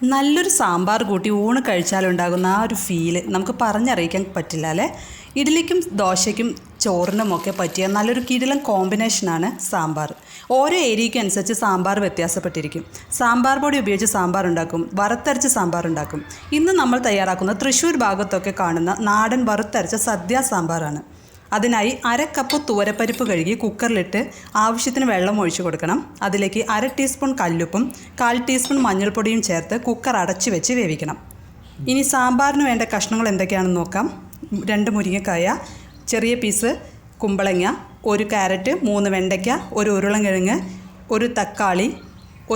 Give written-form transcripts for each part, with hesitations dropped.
നല്ലൊരു സാമ്പാർ കൂട്ടി ഊണ് കഴിച്ചാലുണ്ടാകുന്ന ആ ഒരു ഫീല് നമുക്ക് പറഞ്ഞറിയിക്കാൻ പറ്റില്ല അല്ലേ. ഇഡ്ഡലിക്കും ദോശയ്ക്കും ചോറിനുമൊക്കെ പറ്റിയ നല്ലൊരു കിടിലൻ കോമ്പിനേഷനാണ് സാമ്പാർ. ഓരോ ഏരിയയ്ക്കും അനുസരിച്ച് സാമ്പാർ വ്യത്യാസപ്പെട്ടിരിക്കും. സാമ്പാർ പൊടി ഉപയോഗിച്ച് സാമ്പാർ ഉണ്ടാക്കും, വറുത്തരച്ച് സാമ്പാർ ഉണ്ടാക്കും. ഇന്ന് നമ്മൾ തയ്യാറാക്കുന്ന തൃശ്ശൂർ ഭാഗത്തൊക്കെ കാണുന്ന നാടൻ വറുത്തരച്ച സദ്യ സാമ്പാറാണ്. അതിനായി 1/2 കപ്പ് തുവരപ്പരിപ്പ് കഴുകി കുക്കറിലിട്ട് ആവശ്യത്തിന് വെള്ളം ഒഴിച്ചു കൊടുക്കണം. അതിലേക്ക് 1/2 ടീസ്പൂൺ കല്ലുപ്പും 1/4 ടീസ്പൂൺ മഞ്ഞൾപ്പൊടിയും ചേർത്ത് കുക്കർ അടച്ചു വെച്ച് വേവിക്കണം. ഇനി സാമ്പാറിന് വേണ്ട കഷ്ണങ്ങൾ എന്തൊക്കെയാണെന്ന് നോക്കാം. 2 മുരിങ്ങക്കായ, ചെറിയ പീസ് കുമ്പളങ്ങ, 1 ക്യാരറ്റ്, 3 വെണ്ടയ്ക്ക, 1 ഉരുളൻകിഴങ്ങ്, 1 തക്കാളി,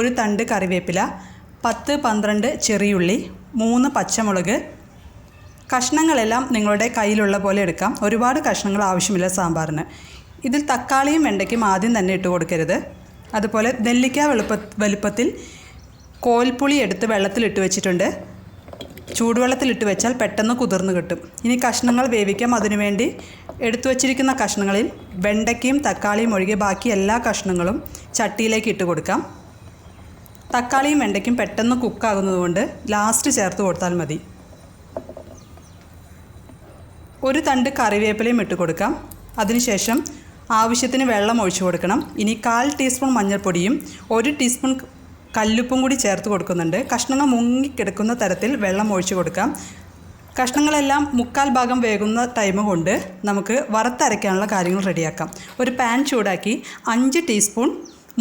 1 തണ്ട് കറിവേപ്പില, 10-12 ചെറിയുള്ളി, 3 പച്ചമുളക്. കഷ്ണങ്ങളെല്ലാം നിങ്ങളുടെ കയ്യിലുള്ള പോലെ എടുക്കാം. ഒരുപാട് കഷ്ണങ്ങൾ ആവശ്യമില്ല സാമ്പാറിന്. ഇതിൽ തക്കാളിയും വെണ്ടയ്ക്കും ആദ്യം തന്നെ ഇട്ട് കൊടുക്കരുത്. അതുപോലെ നെല്ലിക്ക വലുപ്പത്തിൽ കോൽപ്പുളി എടുത്ത് വെള്ളത്തിലിട്ട് വെച്ചിട്ടുണ്ട്. ചൂടുവെള്ളത്തിലിട്ട് വെച്ചാൽ പെട്ടെന്ന് കുതിർന്ന് കിട്ടും. ഇനി കഷ്ണങ്ങൾ വേവിക്കാം. അതിനുവേണ്ടി എടുത്തു വച്ചിരിക്കുന്ന കഷ്ണങ്ങളിൽ വെണ്ടയ്ക്കയും തക്കാളിയും ഒഴികെ ബാക്കി എല്ലാ കഷ്ണങ്ങളും ചട്ടിയിലേക്ക് ഇട്ട് കൊടുക്കാം. തക്കാളിയും വെണ്ടയ്ക്കും പെട്ടെന്ന് കുക്കാകുന്നതുകൊണ്ട് ലാസ്റ്റ് ചേർത്ത് കൊടുത്താൽ മതി. 1 തണ്ട് കറിവേപ്പിലയും ഇട്ട് കൊടുക്കാം. അതിനുശേഷം ആവശ്യത്തിന് വെള്ളം ഒഴിച്ചു കൊടുക്കണം. ഇനി 1/4 ടീസ്പൂൺ മഞ്ഞൾപ്പൊടിയും 1 ടീസ്പൂൺ കല്ലുപ്പും കൂടി ചേർത്ത് കൊടുക്കുന്നുണ്ട്. കഷ്ണങ്ങൾ മുങ്ങിക്കിടക്കുന്ന തരത്തിൽ വെള്ളം ഒഴിച്ചു കൊടുക്കാം. കഷ്ണങ്ങളെല്ലാം 1/4 ഭാഗം വേകുന്ന ടൈം കൊണ്ട് നമുക്ക് വറുത്തരയ്ക്കാനുള്ള കാര്യങ്ങൾ റെഡിയാക്കാം. ഒരു പാൻ ചൂടാക്കി 5 ടീസ്പൂൺ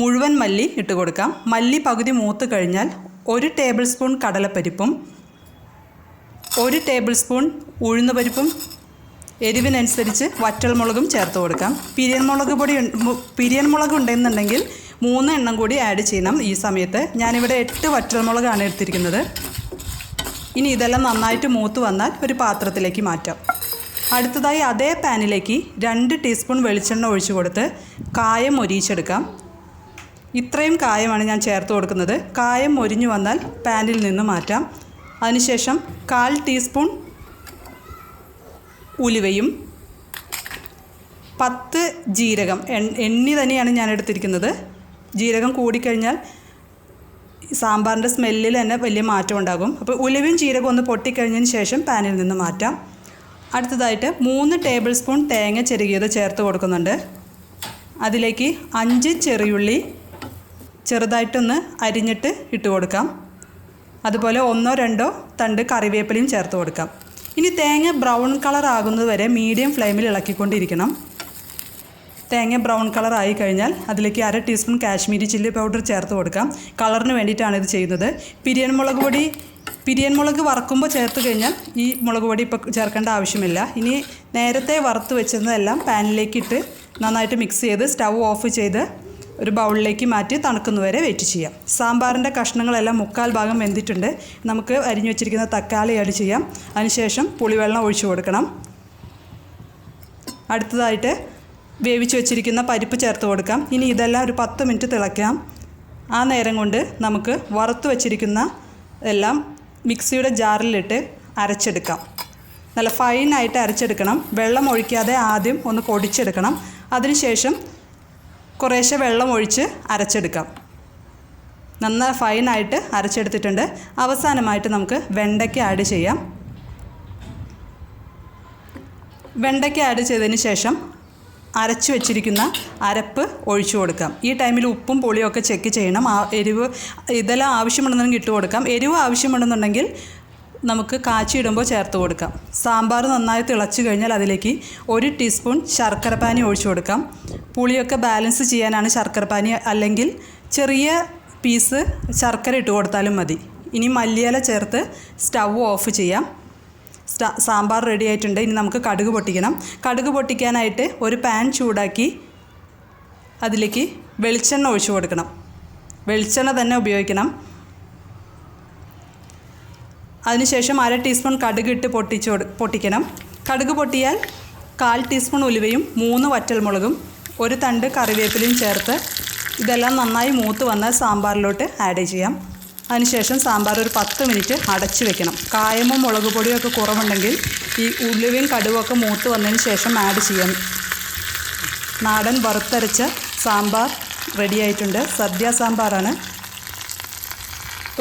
മുഴുവൻ മല്ലി ഇട്ട് കൊടുക്കാം. മല്ലി പകുതി മൂത്ത് കഴിഞ്ഞാൽ 1 ടേബിൾ സ്പൂൺ കടലപ്പരിപ്പും 1 ടേബിൾ സ്പൂൺ ഉഴുന്നുപരിപ്പും എരിവിനനുസരിച്ച് വറ്റൽമുളകും ചേർത്ത് കൊടുക്കാം. പിരിയൻമുളക് ഉണ്ടെന്നുണ്ടെങ്കിൽ 3 എണ്ണം കൂടി ആഡ് ചെയ്യണം. ഈ സമയത്ത് ഞാനിവിടെ 8 വറ്റൽമുളകാണ് എടുത്തിരിക്കുന്നത്. ഇനി ഇതെല്ലാം നന്നായിട്ട് മൂത്ത് വന്നാൽ ഒരു പാത്രത്തിലേക്ക് മാറ്റാം. അടുത്തതായി അതേ പാനിലേക്ക് 2 ടീസ്പൂൺ വെളിച്ചെണ്ണ ഒഴിച്ചു കൊടുത്ത് കായം മൊരിയിച്ചെടുക്കാം. ഇത്രയും കായമാണ് ഞാൻ ചേർത്ത് കൊടുക്കുന്നത്. കായം മൊരിഞ്ഞു വന്നാൽ പാനിൽ നിന്ന് മാറ്റാം. അതിനുശേഷം 1/4 ടീസ്പൂൺ ഉലുവയും 10 ജീരകം എണ്ണി തന്നെയാണ് ഞാൻ എടുത്തിരിക്കുന്നത്. ജീരകം കൂടിക്കഴിഞ്ഞാൽ സാമ്പാറിൻ്റെ സ്മെല്ലിൽ തന്നെ വലിയ മാറ്റം ഉണ്ടാകും. അപ്പോൾ ഉലുവയും ജീരകം ഒന്ന് പൊട്ടിക്കഴിഞ്ഞതിന് ശേഷം പാനിൽ നിന്ന് മാറ്റാം. അടുത്തതായിട്ട് 3 ടേബിൾ സ്പൂൺ തേങ്ങ ചിരകിയത് ചേർത്ത് കൊടുക്കുന്നുണ്ട്. അതിലേക്ക് 5 ചെറിയുള്ളി ചെറുതായിട്ടൊന്ന് അരിഞ്ഞിട്ട് ഇട്ട് കൊടുക്കാം. അതുപോലെ 1-2 തണ്ട് കറിവേപ്പിലയും ചേർത്ത് കൊടുക്കാം. ഇനി തേങ്ങ ബ്രൗൺ കളർ ആകുന്നത് വരെ മീഡിയം ഫ്ലെയിമിൽ ഇളക്കിക്കൊണ്ടിരിക്കണം. തേങ്ങ ബ്രൗൺ കളർ ആയി കഴിഞ്ഞാൽ അതിലേക്ക് 1/2 ടീസ്പൂൺ കാശ്മീരി ചില്ലി പൗഡർ ചേർത്ത് കൊടുക്കാം. കളറിന് വേണ്ടിയിട്ടാണ് ഇത് ചെയ്യുന്നത്. പിരിയൻമുളക് വറക്കുമ്പോൾ ചേർത്ത് കഴിഞ്ഞാൽ ഈ മുളക് പൊടി ഇപ്പോൾ ചേർക്കേണ്ട ആവശ്യമില്ല. ഇനി നേരത്തെ വറുത്ത് വെച്ചിരുന്നതെല്ലാം പാനിലേക്കിട്ട് നന്നായിട്ട് മിക്സ് ചെയ്ത് സ്റ്റൗ ഓഫ് ചെയ്ത് ഒരു ബൗളിലേക്ക് മാറ്റി തണുക്കുന്നവരെ വെയിറ്റ് ചെയ്യാം. സാമ്പാറിൻ്റെ കഷ്ണങ്ങളെല്ലാം 1/4 ഭാഗം വെന്തിട്ടുണ്ട്. നമുക്ക് അരിഞ്ഞു വെച്ചിരിക്കുന്ന തക്കാളി ആഡ് ചെയ്യാം. അതിനുശേഷം പുളിവെള്ളം ഒഴിച്ചു കൊടുക്കണം. അടുത്തതായിട്ട് വേവിച്ച് വെച്ചിരിക്കുന്ന പരിപ്പ് ചേർത്ത് കൊടുക്കാം. ഇനി ഇതെല്ലാം ഒരു 10 മിനിറ്റ് തിളയ്ക്കാം. ആ നേരം കൊണ്ട് നമുക്ക് വറുത്ത് വെച്ചിരിക്കുന്ന എല്ലാം മിക്സിയുടെ ജാറിലിട്ട് അരച്ചെടുക്കാം. നല്ല ഫൈനായിട്ട് അരച്ചെടുക്കണം. വെള്ളം ഒഴിക്കാതെ ആദ്യം ഒന്ന് പൊടിച്ചെടുക്കണം. അതിനുശേഷം കുറേശ്ശെ വെള്ളം ഒഴിച്ച് അരച്ചെടുക്കാം. നന്നായി ഫൈനായിട്ട് അരച്ചെടുത്തിട്ടുണ്ട്. അവസാനമായിട്ട് നമുക്ക് വെണ്ടയ്ക്ക ആഡ് ചെയ്യാം. വെണ്ടയ്ക്ക ആഡ് ചെയ്തതിന് ശേഷം അരച്ചു വെച്ചിരിക്കുന്ന അരപ്പ് ഒഴിച്ചു കൊടുക്കാം. ഈ ടൈമിൽ ഉപ്പും പുളിയൊക്കെ ചെക്ക് ചെയ്യണം. എരിവ് ഇതെല്ലാം ആവശ്യമുണ്ടെന്നുണ്ടെങ്കിൽ ഇട്ട് കൊടുക്കാം. എരിവ് ആവശ്യമുണ്ടെന്നുണ്ടെങ്കിൽ നമുക്ക് കാച്ചിയിടുമ്പോൾ ചേർത്ത് കൊടുക്കാം. സാമ്പാർ നന്നായി തിളച്ച് കഴിഞ്ഞാൽ അതിലേക്ക് 1 ടീസ്പൂൺ ശർക്കരപ്പാനി ഒഴിച്ചു കൊടുക്കാം. പുളിയൊക്കെ ബാലൻസ് ചെയ്യാനാണ് ശർക്കരപ്പാനി, അല്ലെങ്കിൽ ചെറിയ പീസ് ശർക്കര ഇട്ട് കൊടുത്താലും മതി. ഇനി മല്ലിയില ചേർത്ത് സ്റ്റൗ ഓഫ് ചെയ്യാം. സാമ്പാർ റെഡി ആയിട്ടുണ്ട്. ഇനി നമുക്ക് കടുക് പൊട്ടിക്കണം. കടുക് പൊട്ടിക്കാനായിട്ട് ഒരു പാൻ ചൂടാക്കി അതിലേക്ക് വെളിച്ചെണ്ണ ഒഴിച്ചു കൊടുക്കണം. വെളിച്ചെണ്ണ തന്നെ ഉപയോഗിക്കണം. അതിനുശേഷം 1/2 ടീസ്പൂൺ കടുക് ഇട്ട് പൊട്ടിക്കണം. കടുക് പൊട്ടിയാൽ 1/4 ടീസ്പൂൺ ഉലുവയും 3 വറ്റൽമുളകും 1 തണ്ട് കറിവേപ്പിലയും ചേർത്ത് ഇതെല്ലാം നന്നായി മൂത്ത് വന്നാൽ സാമ്പാറിലോട്ട് ആഡ് ചെയ്യാം. അതിനുശേഷം സാമ്പാർ ഒരു 10 മിനിറ്റ് അടച്ചു വെക്കണം. കായമോ മുളക് പൊടിയോ ഒക്കെ കുറവുണ്ടെങ്കിൽ ഈ ഉലുവയും കടുകൊക്കെ മൂത്ത് വന്നതിന് ശേഷം ആഡ് ചെയ്യാം. നാടൻ വറുത്തരച്ച സാമ്പാർ റെഡി ആയിട്ടുണ്ട്. സദ്യ സാമ്പാറാണ്.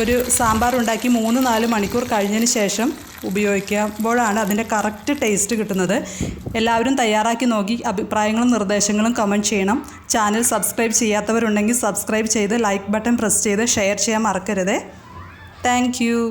ഒരു സാമ്പാർ ഉണ്ടാക്കി 3-4 മണിക്കൂർ കഴിഞ്ഞതിന് ശേഷം ഉപയോഗിക്കുമ്പോഴാണ് അതിൻ്റെ കറക്റ്റ് ടേസ്റ്റ് കിട്ടുന്നത്. എല്ലാവരും തയ്യാറാക്കി നോക്കി അഭിപ്രായങ്ങളും നിർദ്ദേശങ്ങളും കമൻറ്റ് ചെയ്യണം. ചാനൽ സബ്സ്ക്രൈബ് ചെയ്യാത്തവരുണ്ടെങ്കിൽ സബ്സ്ക്രൈബ് ചെയ്ത് ലൈക്ക് ബട്ടൺ പ്രസ് ചെയ്ത് ഷെയർ ചെയ്യാൻ മറക്കരുത്. Thank you.